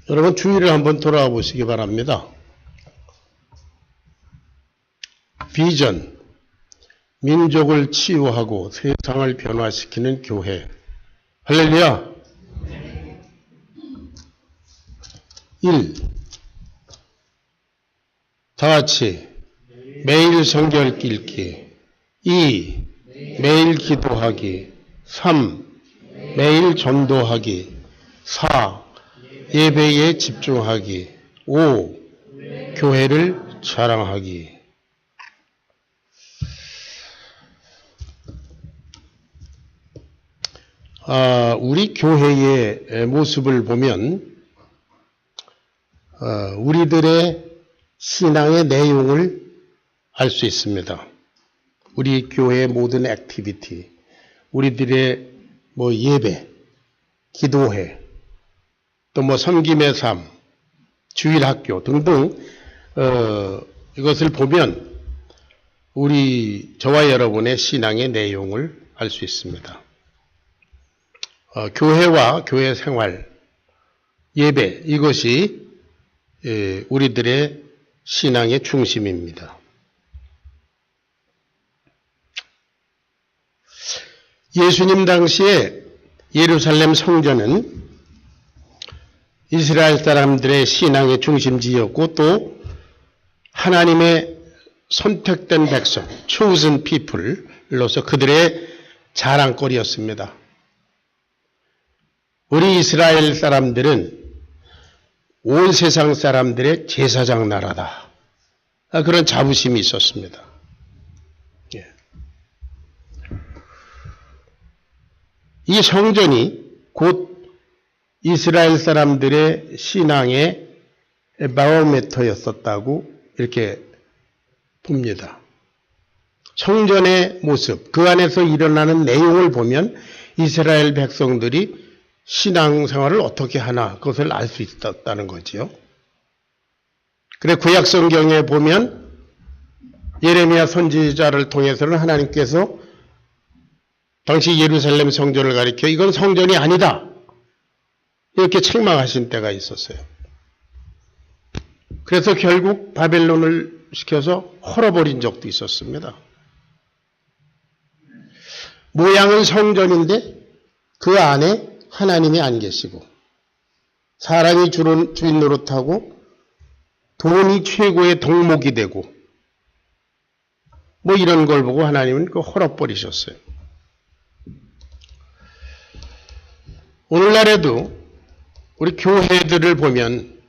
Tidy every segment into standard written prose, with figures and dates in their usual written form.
여러분 주위를 한번 돌아와 보시기 바랍니다. 비전, 민족을 치유하고 세상을 변화시키는 교회. 할렐루야. 1. 다 같이 매일 성경 읽기. 2. 매일 기도하기. 3. 매일 전도하기. 4. 예배에 집중하기. 5. 교회를 자랑하기. 우리 교회의 모습을 보면 우리들의 신앙의 내용을 알 수 있습니다. 우리 교회의 모든 액티비티, 우리들의 예배, 기도회, 또 섬김의 삶, 주일학교 등등 이것을 보면 저와 여러분의 신앙의 내용을 알 수 있습니다. 교회와 교회 생활, 예배 이것이 우리들의 신앙의 중심입니다. 예수님 당시에 예루살렘 성전은 이스라엘 사람들의 신앙의 중심지였고 또 하나님의 선택된 백성, chosen people로서 그들의 자랑거리였습니다. 우리 이스라엘 사람들은 온 세상 사람들의 제사장 나라다. 그런 자부심이 있었습니다. 이 성전이 곧 이스라엘 사람들의 신앙의 바로미터였었다고 이렇게 봅니다. 성전의 모습, 그 안에서 일어나는 내용을 보면 이스라엘 백성들이 신앙생활을 어떻게 하나 그것을 알 수 있었다는 거지요. 그래 구약 성경에 보면 예레미야 선지자를 통해서는 하나님께서 당시 예루살렘 성전을 가리켜 이건 성전이 아니다 이렇게 책망하신 때가 있었어요. 그래서 결국 바벨론을 시켜서 헐어버린 적도 있었습니다. 모양은 성전인데 그 안에 하나님이 안 계시고 사람이 주인 노릇하고 돈이 최고의 덕목이 되고 이런 걸 보고 하나님은 헐어버리셨어요. 오늘날에도 우리 교회들을 보면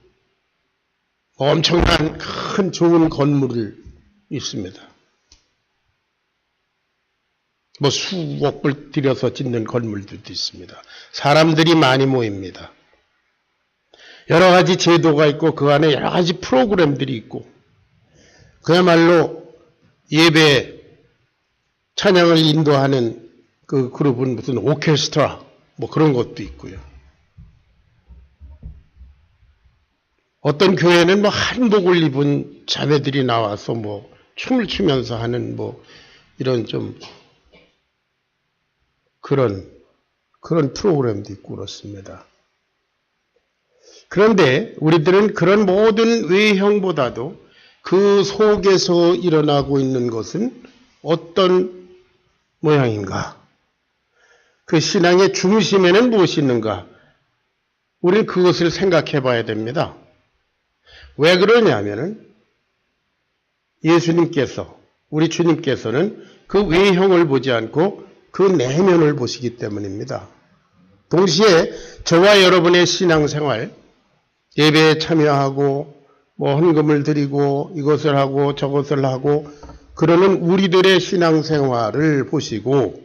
엄청난 큰 좋은 건물이 있습니다. 수억 불 들여서 짓는 건물들도 있습니다. 사람들이 많이 모입니다. 여러 가지 제도가 있고 그 안에 여러 가지 프로그램들이 있고 그야말로 예배 찬양을 인도하는 그 그룹은 무슨 오케스트라 그런 것도 있고요. 어떤 교회는 한복을 입은 자매들이 나와서 춤을 추면서 하는 이런 좀 그런 프로그램도 있고 그렇습니다. 그런데 우리들은 그런 모든 외형보다도 그 속에서 일어나고 있는 것은 어떤 모양인가? 그 신앙의 중심에는 무엇이 있는가? 우리는 그것을 생각해 봐야 됩니다. 왜 그러냐면은 예수님께서, 우리 주님께서는 그 외형을 보지 않고 그 내면을 보시기 때문입니다. 동시에 저와 여러분의 신앙생활, 예배에 참여하고 헌금을 드리고 이것을 하고 저것을 하고 그러는 우리들의 신앙생활을 보시고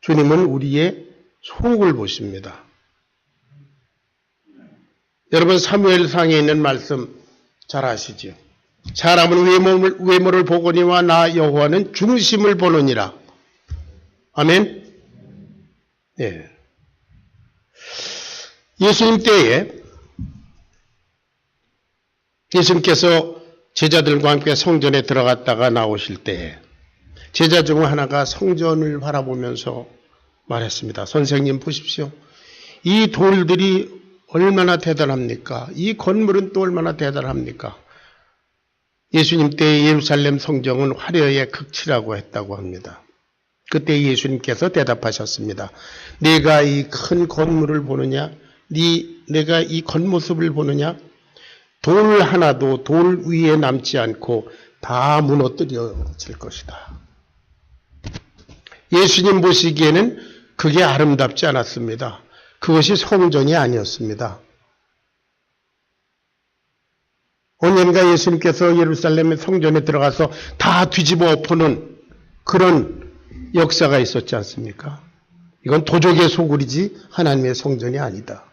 주님은 우리의 속을 보십니다. 여러분 사무엘상에 있는 말씀 잘 아시죠? 사람은 외모를 보거니와 나 여호와는 중심을 보느니라. 아멘. 예. 예수님 때에 예수님께서 제자들과 함께 성전에 들어갔다가 나오실 때에 제자 중 하나가 성전을 바라보면서 말했습니다. 선생님 보십시오. 이 돌들이 얼마나 대단합니까? 이 건물은 또 얼마나 대단합니까? 예수님 때 예루살렘 성정은 화려의 극치라고 했다고 합니다. 그때 예수님께서 대답하셨습니다. 내가 이 큰 건물을 보느냐? 내가 이 겉모습을 보느냐? 돌 하나도 돌 위에 남지 않고 다 무너뜨려질 것이다. 예수님 보시기에는 그게 아름답지 않았습니다. 그것이 성전이 아니었습니다. 5년간 예수님께서 예루살렘의 성전에 들어가서 다 뒤집어 엎어놓은 그런 역사가 있었지 않습니까? 이건 도적의 소굴이지 하나님의 성전이 아니다.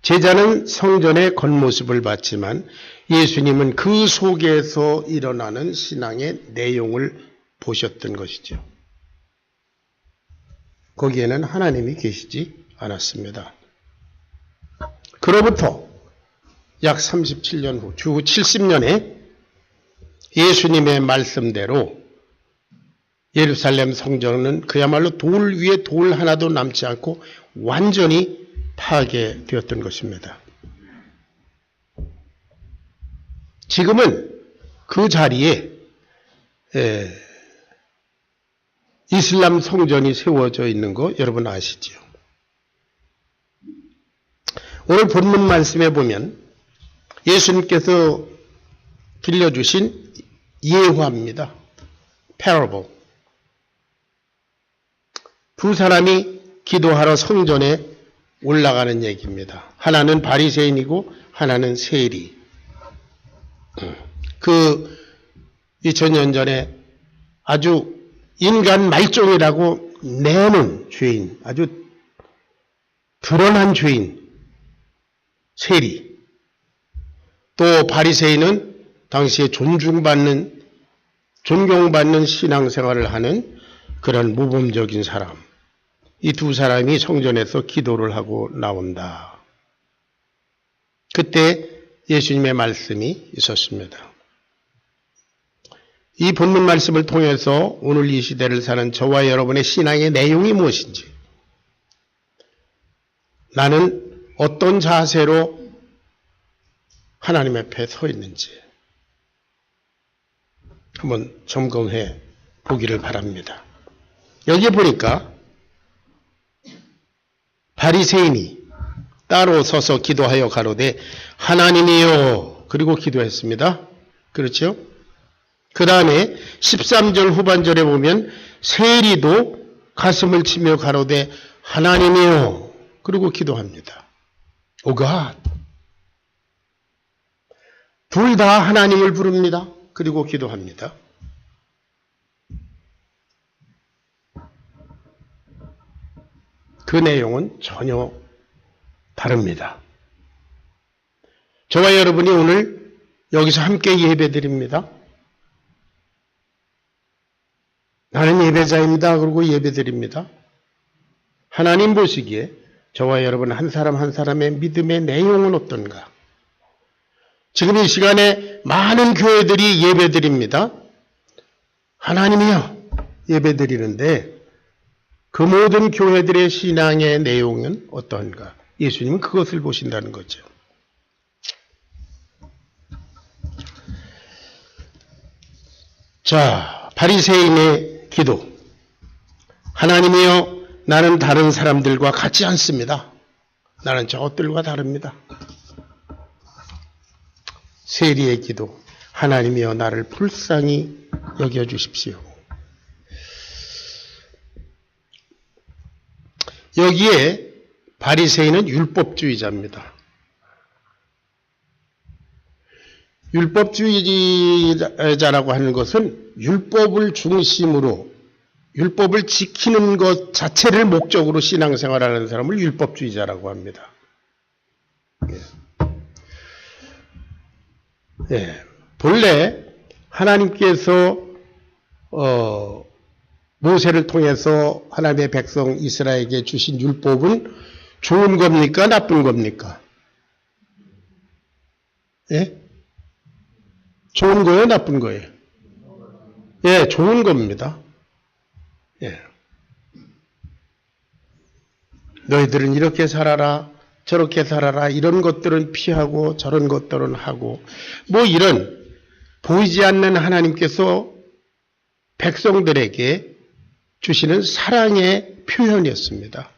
제자는 성전의 겉모습을 봤지만 예수님은 그 속에서 일어나는 신앙의 내용을 보셨던 것이죠. 거기에는 하나님이 계시지 않았습니다. 그로부터 약 37년 후, 주 70년에 예수님의 말씀대로 예루살렘 성전은 그야말로 돌 위에 돌 하나도 남지 않고 완전히 파괴되었던 것입니다. 지금은 그 자리에 이슬람 성전이 세워져 있는 거 여러분 아시죠? 오늘 본문 말씀에 보면 예수님께서 들려주신 예화입니다. parable. 두 사람이 기도하러 성전에 올라가는 얘기입니다. 하나는 바리새인이고 하나는 세리. 그 2000년 전에 아주 인간 말종이라고 내는 죄인, 아주 드러난 죄인, 세리. 또 바리새인은 당시에 존경받는 신앙생활을 하는 그런 모범적인 사람. 이 두 사람이 성전에서 기도를 하고 나온다. 그때 예수님의 말씀이 있었습니다. 이 본문 말씀을 통해서 오늘 이 시대를 사는 저와 여러분의 신앙의 내용이 무엇인지, 나는 어떤 자세로 하나님 앞에 서 있는지 한번 점검해 보기를 바랍니다. 여기 보니까 바리새인이 따로 서서 기도하여 가로되 하나님이여, 그리고 기도했습니다. 그렇죠? 그 다음에 13절 후반절에 보면 세리도 가슴을 치며 가로되 하나님이여, 그리고 기도합니다. 오 갓. 둘 다 하나님을 부릅니다. 그리고 기도합니다. 그 내용은 전혀 다릅니다. 저와 여러분이 오늘 여기서 함께 예배드립니다. 나는 예배자입니다. 그리고 예배드립니다. 하나님 보시기에 저와 여러분 한 사람 한 사람의 믿음의 내용은 어떤가? 지금 이 시간에 많은 교회들이 예배드립니다. 하나님이여 예배드리는데 그 모든 교회들의 신앙의 내용은 어떤가? 예수님은 그것을 보신다는 거죠. 자, 바리새인의 기도. 하나님이여, 나는 다른 사람들과 같지 않습니다. 나는 저것들과 다릅니다. 세리의 기도. 하나님이여, 나를 불쌍히 여겨주십시오. 여기에 바리새인은 율법주의자입니다. 율법주의자라고 하는 것은 율법을 중심으로 율법을 지키는 것 자체를 목적으로 신앙생활하는 사람을 율법주의자라고 합니다. 본래 하나님께서 모세를 통해서 하나님의 백성 이스라엘에게 주신 율법은 좋은 겁니까? 나쁜 겁니까? 예? 좋은 거예요? 나쁜 거예요? 예, 좋은 겁니다. 예. 너희들은 이렇게 살아라, 저렇게 살아라, 이런 것들은 피하고 저런 것들은 하고, 뭐 이런 보이지 않는 하나님께서 백성들에게 주시는 사랑의 표현이었습니다.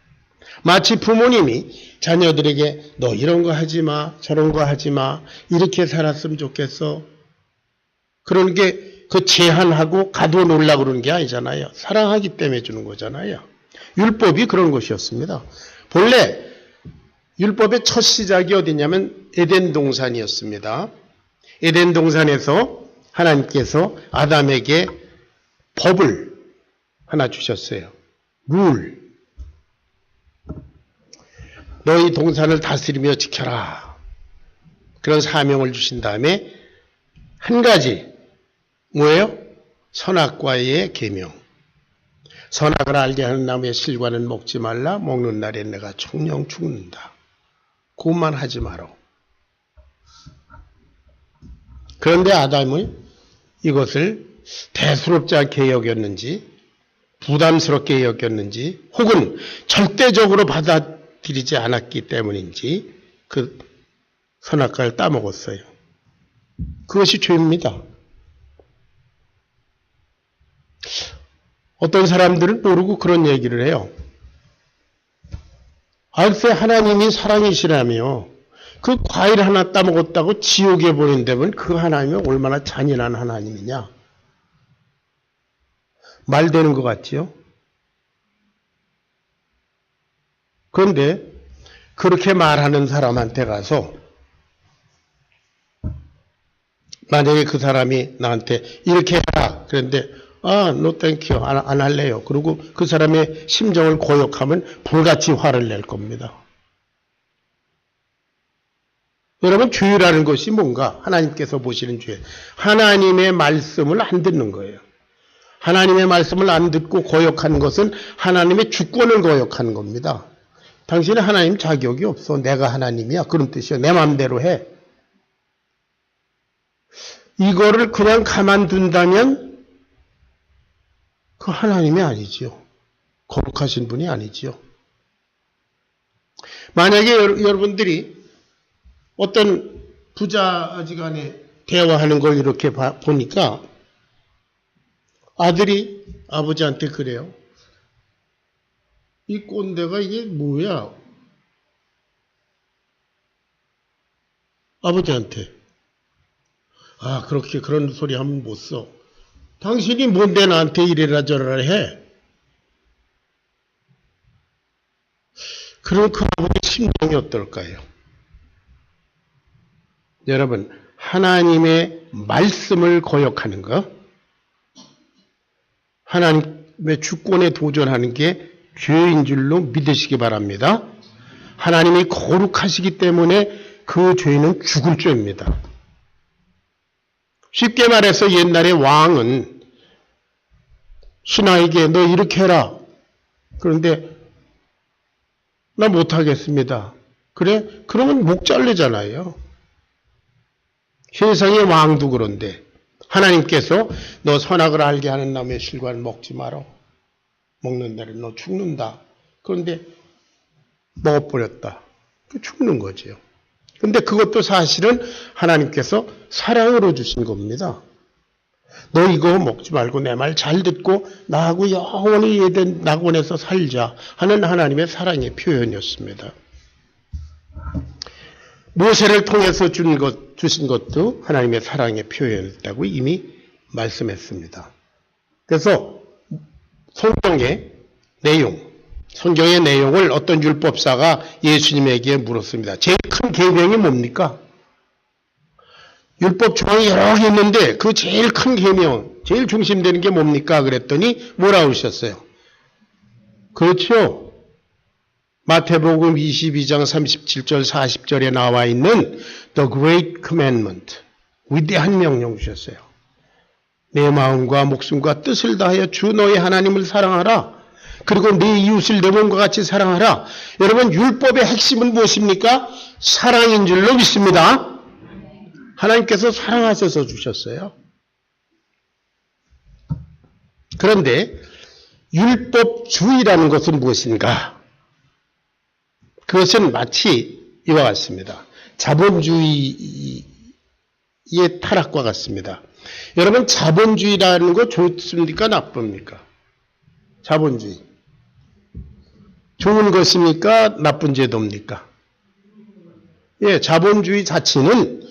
마치 부모님이 자녀들에게 너 이런 거 하지 마, 저런 거 하지 마, 이렇게 살았으면 좋겠어. 그런 게 그 제한하고 가둬놓으려고 그러는 게 아니잖아요. 사랑하기 때문에 주는 거잖아요. 율법이 그런 것이었습니다. 본래 율법의 첫 시작이 어디냐면 에덴 동산이었습니다. 에덴 동산에서 하나님께서 아담에게 법을 하나 주셨어요. 룰. 너희 동산을 다스리며 지켜라. 그런 사명을 주신 다음에 한 가지 뭐예요? 선악과의 계명. 선악을 알게 하는 나무의 실과는 먹지 말라. 먹는 날에 내가 총령 죽는다. 그것만 하지 마라. 그런데 아담은 이것을 대수롭지 않게 여겼는지 부담스럽게 여겼는지 혹은 절대적으로 받아들이지 않았기 때문인지 그 선악과를 따먹었어요. 그것이 죄입니다. 어떤 사람들은 모르고 그런 얘기를 해요. 글쎄 하나님이 사랑이시라며 그 과일 하나 따먹었다고 지옥에 보낸다면 그 하나님이 얼마나 잔인한 하나님이냐. 말 되는 것 같지요? 그런데 그렇게 말하는 사람한테 가서 만약에 그 사람이 나한테 이렇게 해라. 그런데 no thank you. 안 할래요. 그리고 그 사람의 심정을 고역하면 불같이 화를 낼 겁니다. 여러분, 죄라는 것이 뭔가? 하나님께서 보시는 죄. 하나님의 말씀을 안 듣는 거예요. 하나님의 말씀을 안 듣고 고역하는 것은 하나님의 주권을 고역하는 겁니다. 당신은 하나님 자격이 없어. 내가 하나님이야. 그런 뜻이야. 내 마음대로 해. 이거를 그냥 가만둔다면 그 하나님이 아니지요. 거룩하신 분이 아니지요. 만약에 여러분들이 어떤 부자지간에 대화하는 걸 이렇게 보니까 아들이 아버지한테 그래요. 이 꼰대가 이게 뭐야? 아버지한테. 그렇게 그런 소리 하면 못 써. 당신이 뭔데 나한테 이래라 저래라 해. 그럼 그 아버지의 심정이 어떨까요? 여러분, 하나님의 말씀을 거역하는 것, 하나님의 주권에 도전하는 게 죄인 줄로 믿으시기 바랍니다. 하나님이 거룩하시기 때문에 그 죄는 죽을 죄입니다. 쉽게 말해서 옛날에 왕은 신하에게 너 이렇게 해라. 그런데 나 못하겠습니다. 그래? 그러면 목 잘리잖아요. 세상의 왕도 그런데 하나님께서 너 선악을 알게 하는 나무의 실과를 먹지 마라. 먹는 날에 너 죽는다. 그런데 먹어버렸다. 죽는 거지요. 근데 그것도 사실은 하나님께서 사랑으로 주신 겁니다. 너 이거 먹지 말고 내 말 잘 듣고 나하고 영원히 에덴 낙원에서 살자 하는 하나님의 사랑의 표현이었습니다. 모세를 통해서 주신 것도 하나님의 사랑의 표현이었다고 이미 말씀했습니다. 그래서 성경의 내용을 어떤 율법사가 예수님에게 물었습니다. 제일 큰 계명이 뭡니까? 율법 조항이 여러 개 있는데 그 제일 큰 계명, 제일 중심되는 게 뭡니까? 그랬더니 뭐라고 하셨어요? 그렇죠. 마태복음 22장 37절 40절에 나와 있는 The Great Commandment, 위대한 명령 주셨어요. 내 마음과 목숨과 뜻을 다하여 주 너의 하나님을 사랑하라. 그리고 네 이웃을 내 몸과 같이 사랑하라. 여러분, 율법의 핵심은 무엇입니까? 사랑인 줄로 믿습니다. 하나님께서 사랑하셔서 주셨어요. 그런데 율법주의라는 것은 무엇인가? 그것은 마치 이와 같습니다. 자본주의의 타락과 같습니다. 여러분, 자본주의라는 거 좋습니까? 나쁩니까? 자본주의. 좋은 것입니까? 나쁜 제도입니까? 예, 자본주의 자체는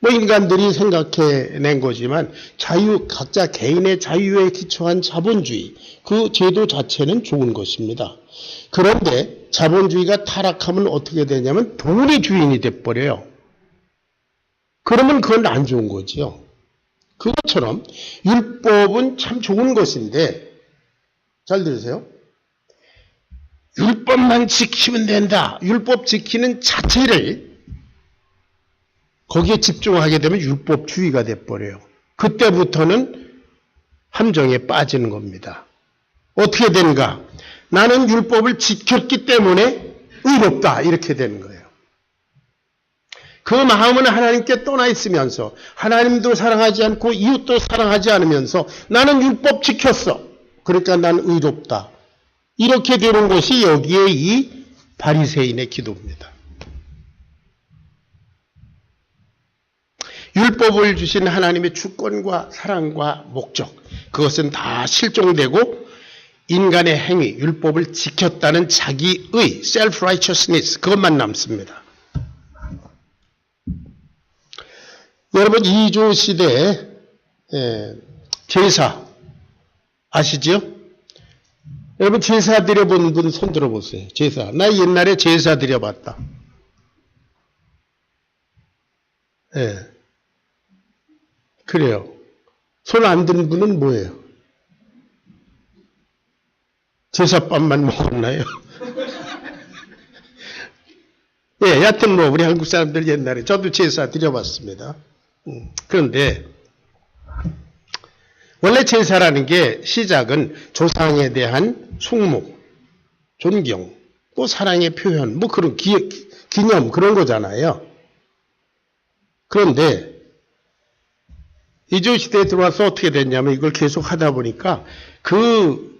뭐 인간들이 생각해낸 거지만 각자 개인의 자유에 기초한 자본주의, 그 제도 자체는 좋은 것입니다. 그런데 자본주의가 타락하면 어떻게 되냐면 돈의 주인이 돼버려요. 그러면 그건 안 좋은 거죠. 그것처럼 율법은 참 좋은 것인데, 잘 들으세요. 율법만 지키면 된다. 율법 지키는 자체를 거기에 집중하게 되면 율법주의가 돼버려요. 그때부터는 함정에 빠지는 겁니다. 어떻게 되는가? 나는 율법을 지켰기 때문에 의롭다. 이렇게 되는 거예요. 그 마음은 하나님께 떠나 있으면서 하나님도 사랑하지 않고 이웃도 사랑하지 않으면서 나는 율법 지켰어. 그러니까 난 의롭다. 이렇게 되는 것이 여기에 이 바리새인의 기도입니다. 율법을 주신 하나님의 주권과 사랑과 목적, 그것은 다 실종되고 인간의 행위, 율법을 지켰다는 자기의 self-righteousness, 그것만 남습니다. 여러분, 이조 시대에 제사 아시죠? 여러분, 제사 드려본 분 손 들어보세요. 제사. 나 옛날에 제사 드려봤다. 예. 그래요. 손 안 든 분은 뭐예요? 제사밥만 먹었나요? 예, 여하튼 뭐 우리 한국 사람들 옛날에 저도 제사 드려봤습니다. 그런데 원래 제사라는 게 시작은 조상에 대한 숭모, 존경, 뭐 사랑의 표현, 뭐 그런 기념 그런 거잖아요. 그런데 이조 시대에 들어와서 어떻게 됐냐면 이걸 계속 하다 보니까 그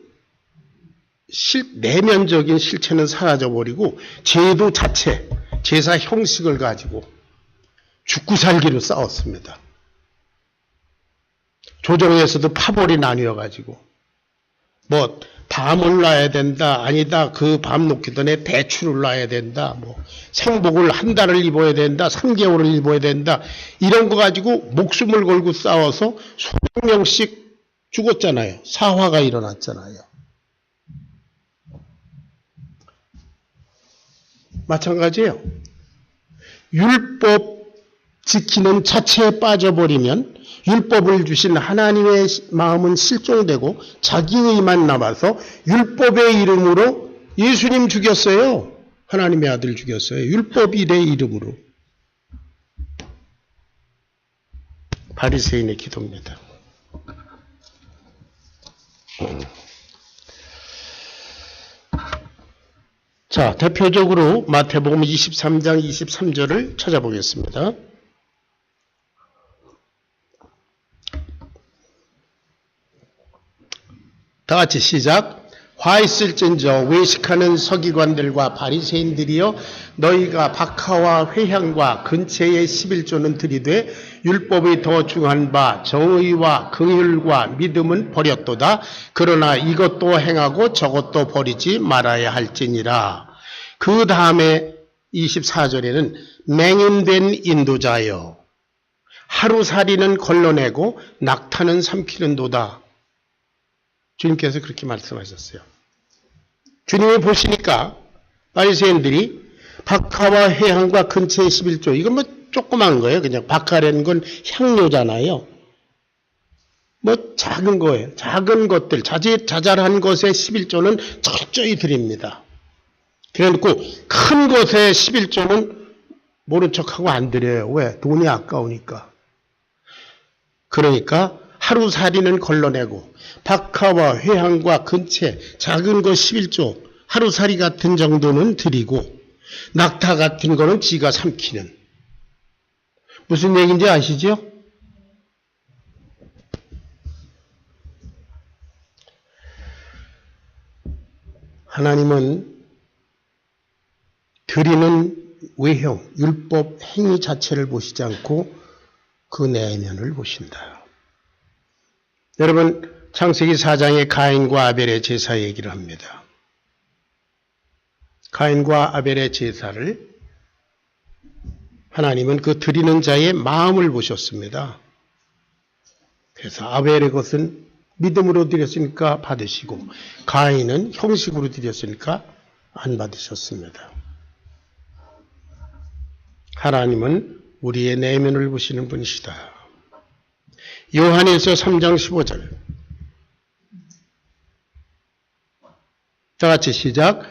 내면적인 실체는 사라져버리고 제도 자체, 제사 형식을 가지고 죽고 살기로 싸웠습니다. 조정에서도 파벌이 나뉘어가지고 뭐 밤을 놔야 된다, 아니다, 그 밤 놓기 전에 대추를 놔야 된다, 뭐 생복을 한 달을 입어야 된다, 3개월을 입어야 된다, 이런 거 가지고 목숨을 걸고 싸워서 수백 명씩 죽었잖아요. 사화가 일어났잖아요. 마찬가지예요. 율법 지키는 자체에 빠져버리면 율법을 주신 하나님의 마음은 실종되고 자기의만 남아서 율법의 이름으로 예수님 죽였어요. 하나님의 아들 죽였어요. 율법일의 이름으로. 바리새인의 기도입니다. 자, 대표적으로 마태복음 23장 23절을 찾아보겠습니다. 다 같이 시작. 화 있을진저 외식하는 서기관들과 바리새인들이여, 너희가 박하와 회향과 근체의 11조는 들이되 율법의 더 중한 바 정의와 긍휼과 믿음은 버렸도다. 그러나 이것도 행하고 저것도 버리지 말아야 할지니라. 그 다음에 24절에는 맹인된 인도자여, 하루살이는 걸러내고 낙타는 삼키는도다. 주님께서 그렇게 말씀하셨어요. 주님이 보시니까 바리새인들이 박하와 회향과 근처의 11조, 이건 뭐 조그만 거예요. 그냥 박하라는 건 향료잖아요. 뭐 작은 거예요. 작은 것들, 자잘한 것의 11조는 철저히 드립니다. 그래놓고 큰 것의 11조는 모른 척하고 안 드려요. 왜? 돈이 아까우니까. 그러니까 하루살이는 걸러내고 박하와 회향과 근체, 작은 거 11조, 하루살이 같은 정도는 드리고 낙타 같은 거는 지가 삼키는. 무슨 얘기인지 아시죠? 하나님은 드리는 외형, 율법 행위 자체를 보시지 않고 그 내면을 보신다. 여러분, 창세기 4장에 가인과 아벨의 제사 얘기를 합니다. 가인과 아벨의 제사를 하나님은 그 드리는 자의 마음을 보셨습니다. 그래서 아벨의 것은 믿음으로 드렸으니까 받으시고 가인은 형식으로 드렸으니까 안 받으셨습니다. 하나님은 우리의 내면을 보시는 분이시다. 요한일서 3장 15절 다 같이 시작.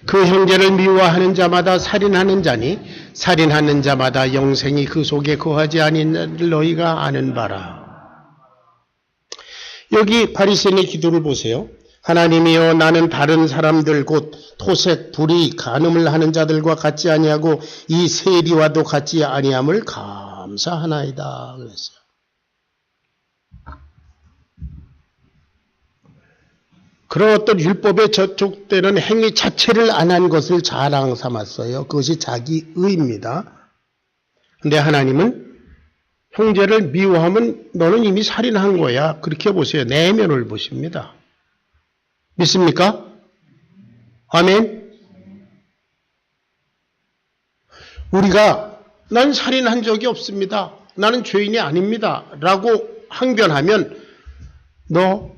그 형제를 미워하는 자마다 살인하는 자니 살인하는 자마다 영생이 그 속에 거하지 아닌 너희가 아는 바라. 여기 바리새인의 기도를 보세요. 하나님이여 나는 다른 사람들 곧 토색, 불의, 간음을 하는 자들과 같지 아니하고 이 세리와도 같지 아니함을 감사하나이다 그랬어요. 그런 어떤 율법에 저촉되는 행위 자체를 안 한 것을 자랑 삼았어요. 그것이 자기의입니다. 그런데 하나님은 형제를 미워하면 너는 이미 살인한 거야. 그렇게 보세요. 내면을 보십니다. 믿습니까? 아멘. 우리가 난 살인한 적이 없습니다. 나는 죄인이 아닙니다. 라고 항변하면 너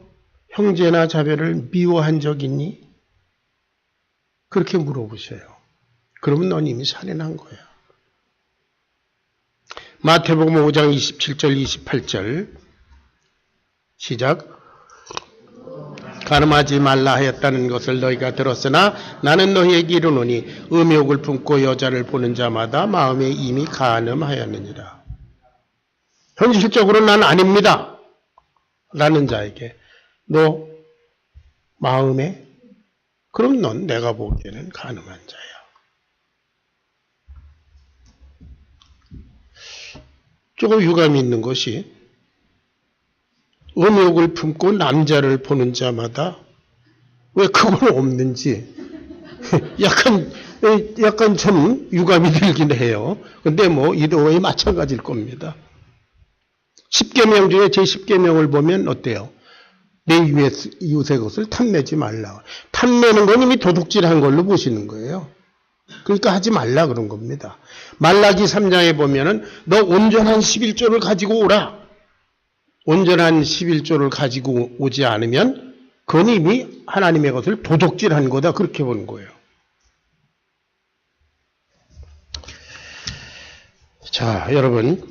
형제나 자매를 미워한 적 있니? 그렇게 물어보세요. 그러면 넌 이미 살인한 거야. 마태복음 5장 27절 28절 시작. 간음하지 말라 하였다는 것을 너희가 들었으나 나는 너희에게 이르노니 음욕을 품고 여자를 보는 자마다 마음에 이미 간음하였느니라. 현실적으로 난 아닙니다. 라는 자에게 너 마음에 그럼 넌 내가 보기에는 간음한 자야. 조금 유감이 있는 것이 음욕을 품고 남자를 보는 자마다 왜 그건 없는지 약간 참 유감이 들긴 해요. 근데 뭐 이도의 마찬가지일 겁니다. 10계명 중에 제 10계명을 보면 어때요? 내 이웃의 것을 탐내지 말라. 탐내는 건 이미 도둑질한 걸로 보시는 거예요. 그러니까 하지 말라 그런 겁니다. 말라기 3장에 보면은 너 온전한 11조를 가지고 오라. 온전한 11조를 가지고 오지 않으면 그건 이미 하나님의 것을 도둑질한 거다. 그렇게 보는 거예요. 자, 여러분.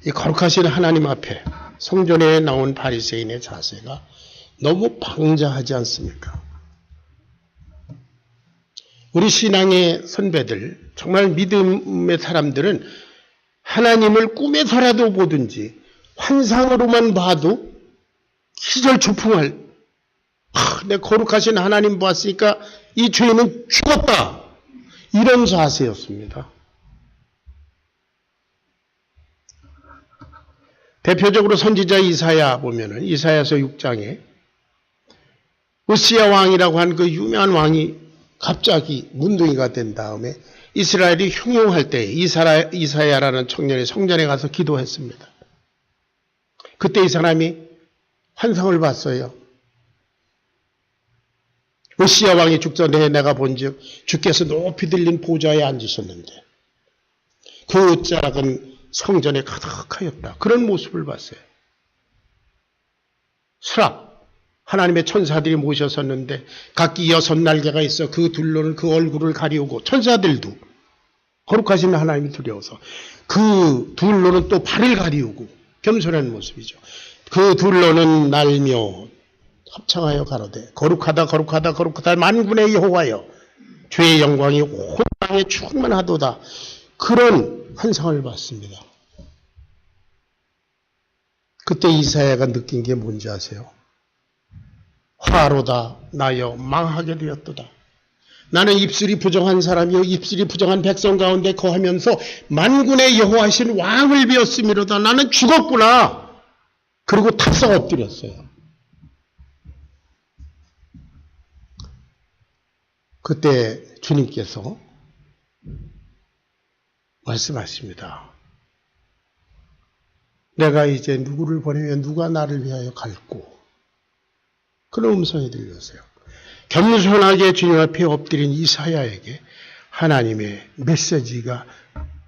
이 거룩하신 하나님 앞에 성전에 나온 바리새인의 자세가 너무 방자하지 않습니까? 우리 신앙의 선배들, 정말 믿음의 사람들은 하나님을 꿈에서라도 보든지 환상으로만 봐도 기절초풍할 내 거룩하신 하나님 보았으니까 이 죄인은 죽었다. 이런 자세였습니다. 대표적으로 선지자 이사야 보면은 이사야서 6장에 우시야 왕이라고 하는 그 유명한 왕이 갑자기 문둥이가 된 다음에 이스라엘이 흉흉할 때 이사야라는 청년이 성전에 가서 기도했습니다. 그때 이 사람이 환상을 봤어요. 우시야 왕이 죽전에 내가 본즉 주께서 높이 들린 보좌에 앉으셨는데 그 작은 성전에 가득하였다. 그런 모습을 봤어요. 수락 하나님의 천사들이 모셨었는데 각기 6날개가 있어 그 둘로는 그 얼굴을 가리우고 천사들도 거룩하신 하나님이 두려워서 그 둘로는 또 발을 가리우고 겸손한 모습이죠. 그 둘로는 날며 합창하여 가로되 거룩하다 거룩하다 거룩하다 만군의 여호와여 주의 영광이 온 땅에 충만하도다. 그런 환상을 봤습니다. 그때 이사야가 느낀 게 뭔지 아세요? 화로다 나여 망하게 되었도다. 나는 입술이 부정한 사람이요 입술이 부정한 백성 가운데 거하면서 만군의 여호와신 왕을 비었음이로다. 나는 죽었구나. 그리고 탑석 엎드렸어요. 그때 주님께서 말씀하십니다. 내가 이제 누구를 보내면 누가 나를 위하여 갈고, 그런 음성이 들렸어요. 겸손하게 주님 앞에 엎드린 이사야에게 하나님의 메시지가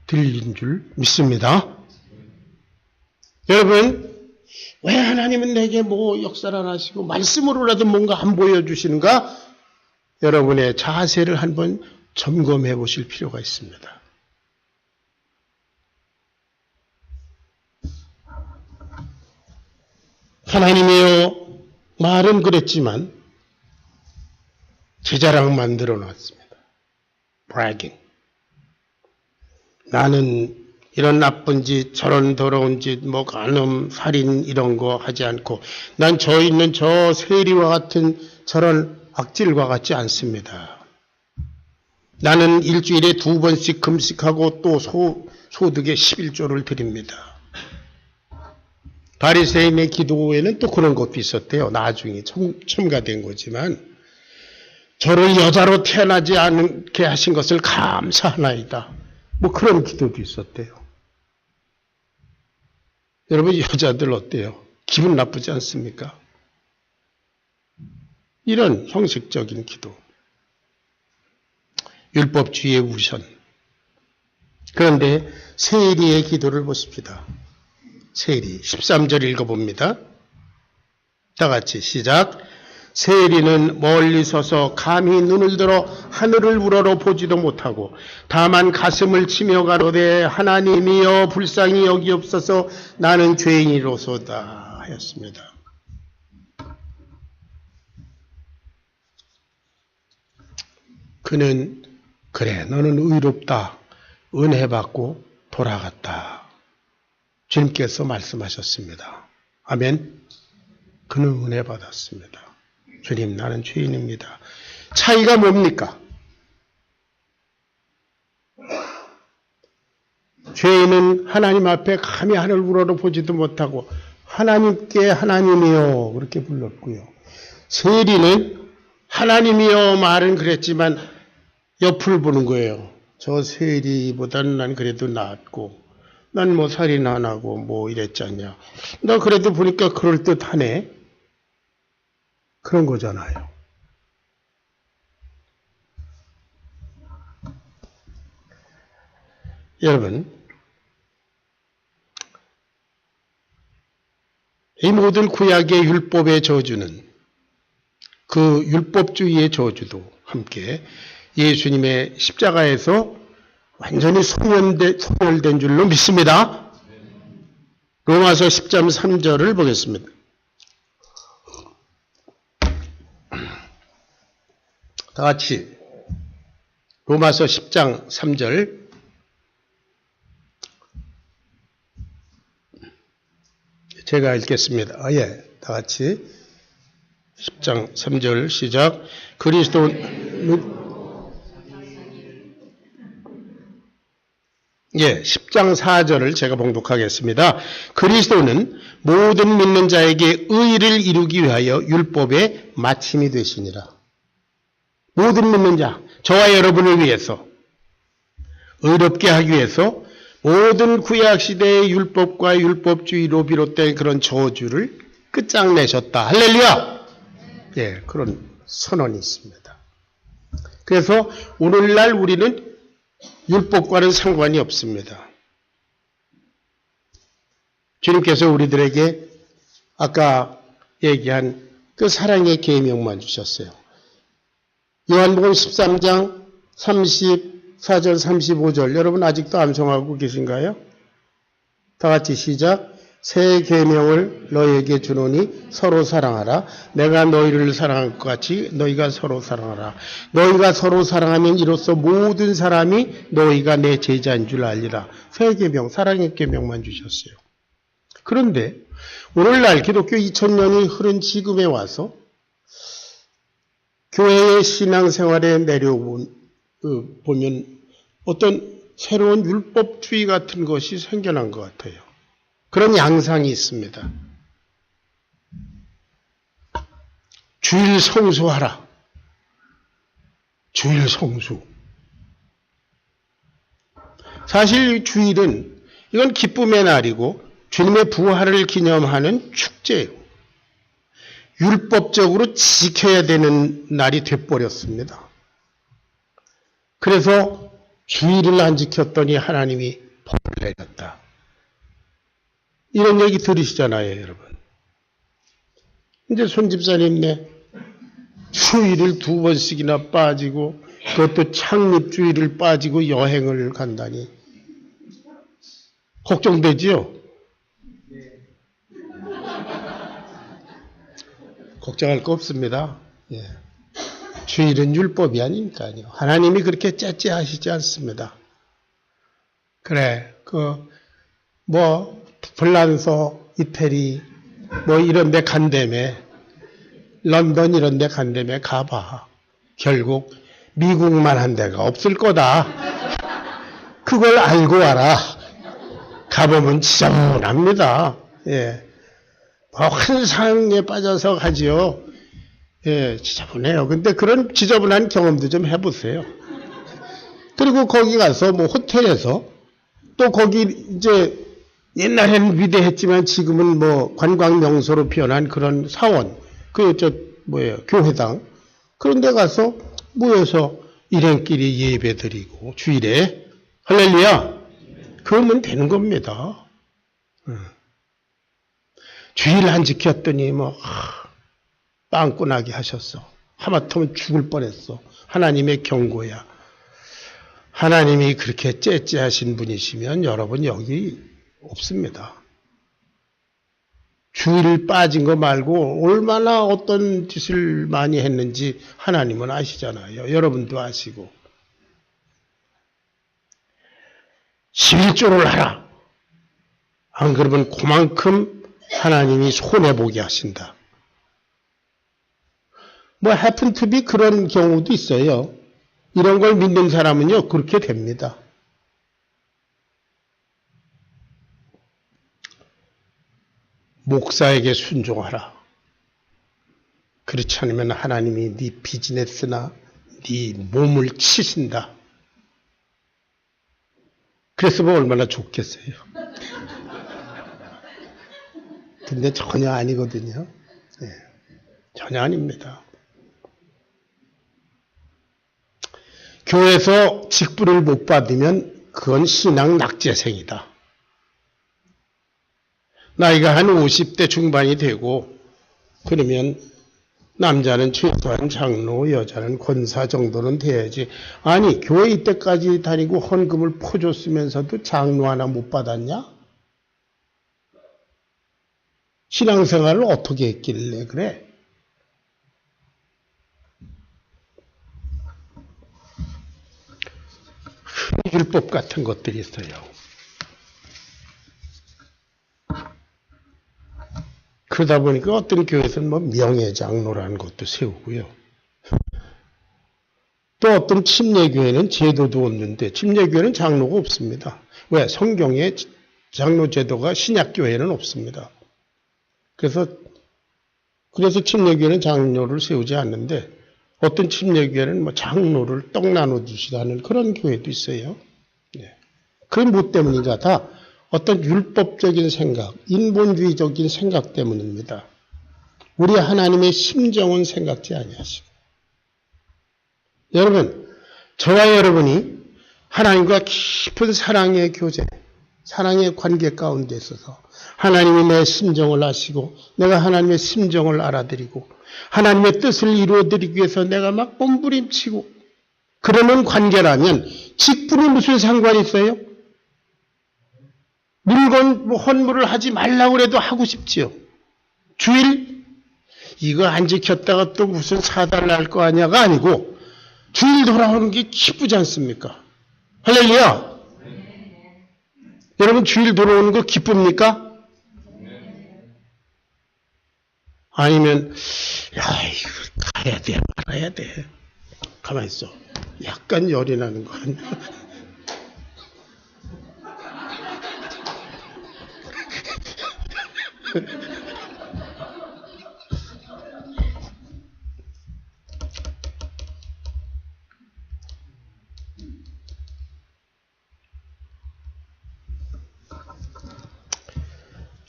들린 줄 믿습니다. 여러분, 왜 하나님은 내게 뭐 역사를 안 하시고 말씀으로라도 뭔가 안 보여주시는가? 여러분의 자세를 한번 점검해 보실 필요가 있습니다. 하나님이여, 말은 그랬지만 제 자랑 만들어 놨습니다. bragging. 나는 이런 나쁜 짓, 저런 더러운 짓, 뭐 간음, 살인 이런 거 하지 않고 난 저 있는 저 세리와 같은 저런 악질과 같지 않습니다. 나는 일주일에 2번씩 금식하고 또 소득의 11조를 드립니다. 바리새인의 기도에는 또 그런 것도 있었대요. 나중에 첨가된 거지만 저를 여자로 태어나지 않게 하신 것을 감사하나이다. 뭐 그런 기도도 있었대요. 여러분, 여자들 어때요? 기분 나쁘지 않습니까? 이런 형식적인 기도. 율법주의의 우선. 그런데 세리의 기도를 보십시다. 세리 13절 읽어봅니다. 다 같이 시작. 세리는 멀리 서서 감히 눈을 들어 하늘을 우러러 보지도 못하고 다만 가슴을 치며 가로되 하나님이여 불쌍히 여기옵소서 나는 죄인이로소다 하였습니다. 그는 그래 너는 의롭다 은혜 받고 돌아갔다. 주님께서 말씀하셨습니다. 아멘. 그는 은혜 받았습니다. 주님, 나는 죄인입니다. 차이가 뭡니까? 죄인은 하나님 앞에 감히 하늘 우러러 보지도 못하고 하나님께 하나님이여 그렇게 불렀고요. 세리는 하나님이여 말은 그랬지만 옆을 보는 거예요. 저 세리보다는 난 그래도 낫고 난 뭐 살인 안 하고 뭐 이랬잖냐. 나 그래도 보니까 그럴듯하네. 그런 거잖아요. 여러분, 이 모든 구약의 율법의 저주는 그 율법주의의 저주도 함께 예수님의 십자가에서 완전히 소멸된 줄로 믿습니다. 로마서 10장 3절을 보겠습니다. 다 같이 로마서 10장 3절 제가 읽겠습니다. 다 같이 10장 3절 시작. 그리스도는 10장 4절을 제가 봉독하겠습니다. 그리스도는 모든 믿는 자에게 의를 이루기 위하여 율법의 마침이 되시니라. 모든 믿는 자, 저와 여러분을 위해서 의롭게 하기 위해서 모든 구약시대의 율법과 율법주의로 비롯된 그런 저주를 끝장내셨다. 할렐루야! 그런 선언이 있습니다. 그래서 오늘날 우리는 율법과는 상관이 없습니다. 주님께서 우리들에게 아까 얘기한 그 사랑의 계명만 주셨어요. 요한복음 13장 34절 35절 여러분 아직도 암송하고 계신가요? 다 같이 시작. 새 계명을 너희에게 주노니 서로 사랑하라. 내가 너희를 사랑할 것 같이 너희가 서로 사랑하라. 너희가 서로 사랑하면 이로써 모든 사람이 너희가 내 제자인 줄 알리라. 새 계명, 사랑의 계명만 주셨어요. 그런데 오늘날 기독교 2000년이 흐른 지금에 와서 교회의 신앙생활에 내려보면 어떤 새로운 율법주의 같은 것이 생겨난 것 같아요. 그런 양상이 있습니다. 주일 성수하라. 주일 성수. 사실 주일은 이건 기쁨의 날이고 주님의 부활을 기념하는 축제예요. 율법적으로 지켜야 되는 날이 돼버렸습니다. 그래서 주일을 안 지켰더니 하나님이 벌을 내렸다. 이런 얘기 들으시잖아요, 여러분. 이제 손집사님네 주일을 2번씩이나 빠지고 그것도 창립주일을 빠지고 여행을 간다니 걱정되지요? 걱정할 거 없습니다. 예. 주일은 율법이 아니니까요. 하나님이 그렇게 째째하시지 않습니다. 그래, 불란서, 이태리, 이런 데 간다며, 런던 이런 데 간다며 가봐. 결국 미국만 한 데가 없을 거다. 그걸 알고 와라. 가보면 지저분합니다. 예. 환상에 빠져서 가지요. 예, 지저분해요. 근데 그런 지저분한 경험도 좀 해보세요. 그리고 거기 가서 호텔에서 또 거기 이제 옛날에는 위대했지만 지금은 관광 명소로 변한 그런 사원, 교회당. 그런 데 가서 모여서 일행끼리 예배 드리고 주일에 할렐루야. 그러면 되는 겁니다. 주일 안 지켰더니 빵꾸나게 하셨어. 하마터면 죽을 뻔했어. 하나님의 경고야. 하나님이 그렇게 째째하신 분이시면 여러분 여기 없습니다. 주일 빠진 거 말고 얼마나 어떤 짓을 많이 했는지 하나님은 아시잖아요. 여러분도 아시고. 11조를 하라. 안 그러면 그만큼 하나님이 손해보게 하신다. happen to be 그런 경우도 있어요. 이런 걸 믿는 사람은요, 그렇게 됩니다. 목사에게 순종하라. 그렇지 않으면 하나님이 네 비즈니스나 네 몸을 치신다. 그래서 얼마나 좋겠어요. 근데 전혀 아니거든요. 네, 전혀 아닙니다. 교회에서 직분을 못 받으면 그건 신앙 낙제생이다. 나이가 한 50대 중반이 되고 그러면 남자는 최소한 장로, 여자는 권사 정도는 돼야지. 아니, 교회 이때까지 다니고 헌금을 퍼줬으면서도 장로 하나 못 받았냐? 신앙생활을 어떻게 했길래 그래? 율법 같은 것들이 있어요. 그러다 보니까 어떤 교회에서는 명예장로라는 것도 세우고요. 또 어떤 침례교회는 제도도 없는데 침례교회는 장로가 없습니다. 왜? 성경에 장로 제도가 신약교회는 없습니다. 그래서 침례교회는 장로를 세우지 않는데 어떤 침례교회는 장로를 떡 나눠주시라는 그런 교회도 있어요. 네. 그게 뭐 때문인가? 다 어떤 율법적인 생각, 인본주의적인 생각 때문입니다. 우리 하나님의 심정은 생각지 아니하시고. 여러분, 저와 여러분이 하나님과 깊은 사랑의 교제, 사랑의 관계 가운데 있어서 하나님이 내 심정을 아시고 내가 하나님의 심정을 알아드리고 하나님의 뜻을 이루어드리기 위해서 내가 막 몸부림치고 그러는 관계라면 직분이 무슨 상관이 있어요? 물건, 헌물을 하지 말라고 해도 하고 싶지요. 주일? 이거 안 지켰다가 또 무슨 사달 날 거 아니야가 아니고 주일 돌아오는 게 기쁘지 않습니까? 할렐루야! 여러분 주일 돌아오는 거 기쁩니까? 아니면 이거 가야 돼 말아야 돼. 가만히 있어. 약간 열이 나는 거 아니야?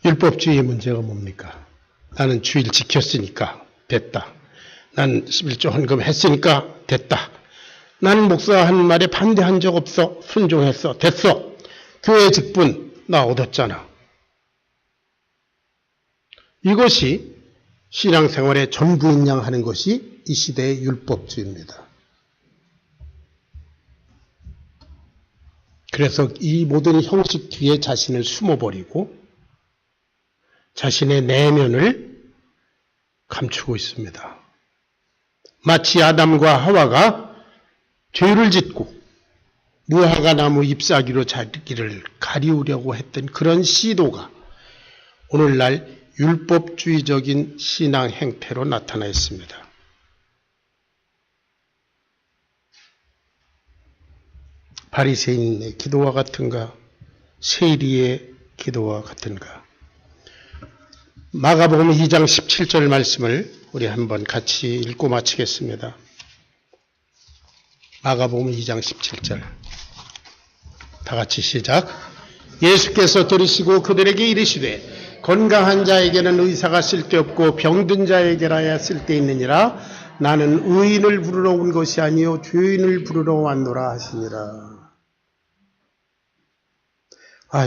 율법주의의 문제가 뭡니까? 나는 주일 지켰으니까 됐다. 난 11조 헌금 했으니까 됐다. 난 목사 하는 말에 반대한 적 없어. 순종했어. 됐어. 교회 직분 나 얻었잖아. 이것이 신앙생활의 전부인 양 하는 것이 이 시대의 율법주의입니다. 그래서 이 모든 형식 뒤에 자신을 숨어버리고 자신의 내면을 감추고 있습니다. 마치 아담과 하와가 죄를 짓고 무화과 나무 잎사귀로 자기를 가리우려고 했던 그런 시도가 오늘날 율법주의적인 신앙 행태로 나타나 있습니다. 바리새인의 기도와 같은가? 세리의 기도와 같은가? 마가복음 2장 17절 말씀을 우리 한번 같이 읽고 마치겠습니다. 마가복음 2장 17절. 다 같이 시작. 예수께서 들으시고 그들에게 이르시되 건강한 자에게는 의사가 쓸데없고 병든 자에게라야 쓸데있느니라. 나는 의인을 부르러 온 것이 아니요 죄인을 부르러 왔노라 하시니라.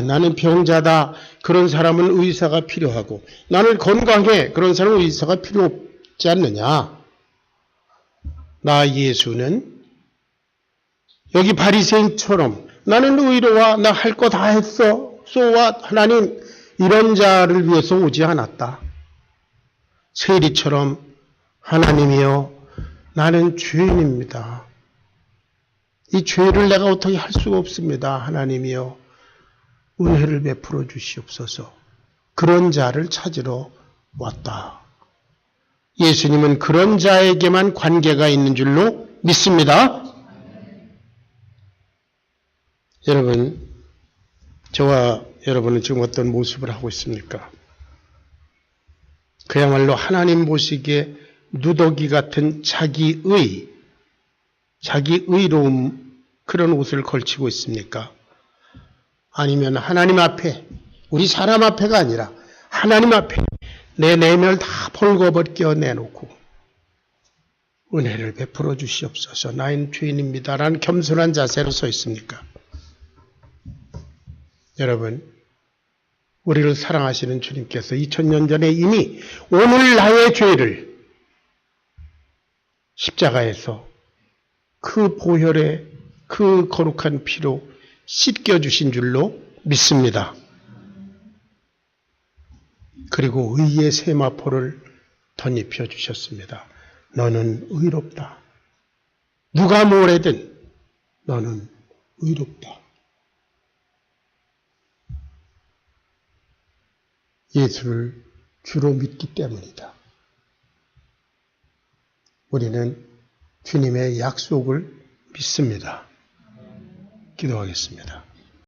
나는 병자다. 그런 사람은 의사가 필요하고 나는 건강해. 그런 사람은 의사가 필요 없지 않느냐. 나 예수는 여기 바리새인처럼 나는 의로와 나 할 거 다 했어. 소와 하나님 이런 자를 위해서 오지 않았다. 세리처럼 하나님이여 나는 죄인입니다. 이 죄를 내가 어떻게 할 수가 없습니다. 하나님이여 은혜를 베풀어 주시옵소서. 그런 자를 찾으러 왔다. 예수님은 그런 자에게만 관계가 있는 줄로 믿습니다. 여러분, 저와 여러분은 지금 어떤 모습을 하고 있습니까? 그야말로 하나님 보시기에 누더기 같은 자기의로움 그런 옷을 걸치고 있습니까? 아니면 하나님 앞에, 우리 사람 앞에가 아니라 하나님 앞에 내 내면을 다 벌거벗겨 내놓고 은혜를 베풀어 주시옵소서. 나인 죄인입니다. 라는 겸손한 자세로 서 있습니까? 여러분, 우리를 사랑하시는 주님께서 2000년 전에 이미 오늘 나의 죄를 십자가에서 그 보혈의 그 거룩한 피로 씻겨주신 줄로 믿습니다. 그리고 의의 세마포를 덧입혀 주셨습니다. 너는 의롭다. 누가 뭐래든 너는 의롭다. 예수를 주로 믿기 때문이다. 우리는 주님의 약속을 믿습니다. 기도하겠습니다.